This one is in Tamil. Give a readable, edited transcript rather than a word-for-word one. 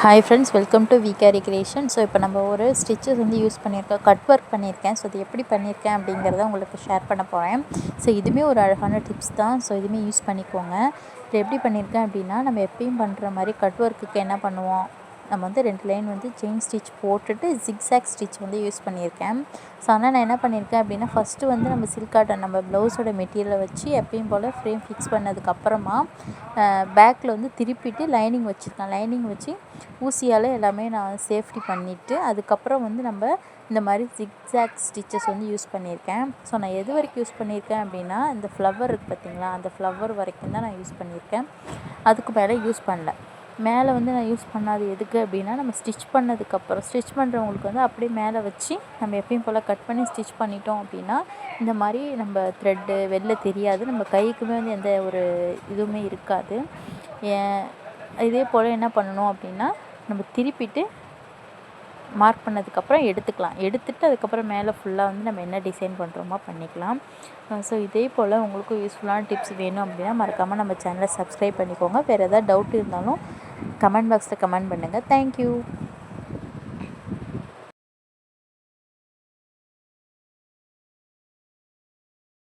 Hi friends, welcome to Vikeri creation. So இப்போ நம்ம ஒரு ஸ்டிச்சஸ் வந்து யூஸ் பண்ணியிருக்கோம், கட் ஒர்க் பண்ணியிருக்கேன். ஸோ இது எப்படி பண்ணியிருக்கேன் அப்படிங்கிறத உங்களுக்கு ஷேர் பண்ண போகிறேன். ஸோ இதுவுமே ஒரு அழகான டிப்ஸ் தான். ஸோ இதுவுமே யூஸ் பண்ணிக்கோங்க. இது எப்படி பண்ணியிருக்கேன் அப்படின்னா, நம்ம எப்பயும் பண்ணுற மாதிரி கட் ஒர்க்குக்கு என்ன பண்ணுவோம், நம்ம வந்து 2 லைன் வந்து செயின் ஸ்டிச் போட்டுட்டு ஜிக்ஸாக் ஸ்டிச் வந்து யூஸ் பண்ணியிருக்கேன். ஸோ ஆனால் நான் என்ன பண்ணியிருக்கேன் அப்படின்னா, ஃபஸ்ட்டு வந்து நம்ம சில்க் காட்டன் நம்ம ப்ளவுஸோட மெட்டீரியலை வச்சு எப்பயும் போல் ஃப்ரேம் ஃபிக்ஸ் பண்ணதுக்கப்புறமா பேக்கில் வந்து திருப்பிட்டு லைனிங் வச்சுருக்கேன். லைனிங் வச்சு ஊசியால் எல்லாமே நான் சேஃப்டி பண்ணிவிட்டு அதுக்கப்புறம் வந்து நம்ம இந்த மாதிரி ஜிக்ஸாக் ஸ்டிச்சஸ் வந்து யூஸ் பண்ணியிருக்கேன். ஸோ நான் எது வரைக்கும் யூஸ் பண்ணியிருக்கேன் அப்படின்னா, இந்த ஃப்ளவர் இருக்குது பார்த்திங்களா, அந்த ஃப்ளவர் வரைக்கும் தான் நான் யூஸ் பண்ணியிருக்கேன். அதுக்கு மேலே யூஸ் பண்ணல. மேலே வந்து நான் யூஸ் பண்ணாது எதுக்கு அப்படின்னா, நம்ம ஸ்டிச் பண்ணதுக்கப்புறம் ஸ்டிச் பண்ணுறவங்களுக்கு வந்து அப்படியே மேலே வச்சு நம்ம எப்பயும் போல் கட் பண்ணி ஸ்டிச் பண்ணிட்டோம் அப்படின்னா, இந்த மாதிரி நம்ம த்ரெட்டு வெளில தெரியாது, நம்ம கைக்குமே வந்து எந்த ஒரு இதுவுமே இருக்காது. இதே போல் என்ன பண்ணணும் அப்படின்னா, நம்ம திருப்பிட்டு மார்க் பண்ணதுக்கப்புறம் எடுத்துகிட்டு அதுக்கப்புறம் மேலே ஃபுல்லாக வந்து நம்ம என்ன டிசைன் பண்ணுறோமோ பண்ணிக்கலாம். ஸோ இதே போல் உங்களுக்கும் யூஸ்ஃபுல்லான டிப்ஸ் வேணும் அப்படின்னா மறக்காமல் நம்ம சேனலை சப்ஸ்கிரைப் பண்ணிக்கோங்க. வேறு எதாவது டவுட் இருந்தாலும் கமெண்ட் பாக்ஸில் கமெண்ட் பண்ணுங்கள். தேங்க்யூ.